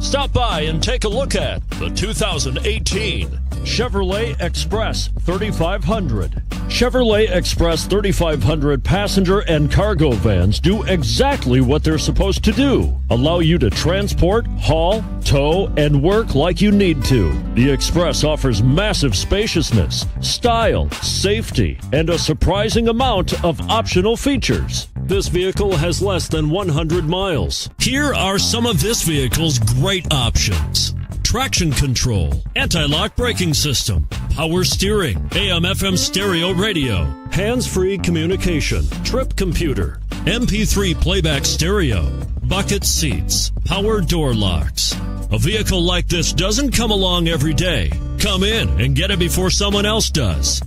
Stop by and take a look at the 2018 Chevrolet Express 3500. Chevrolet Express 3500 passenger and cargo vans do exactly what they're supposed to do. Allow you to transport, haul, tow, and work like you need to. The Express offers massive spaciousness, style, safety, and a surprising amount of optional features. This vehicle has less than 100 miles. Here are some of this vehicle's great options: traction control, anti-lock braking system, power steering, AM/FM stereo radio, hands-free communication, trip computer, MP3 playback stereo, bucket seats, power door locks. A vehicle like this doesn't come along every day. Come in and get it before someone else does.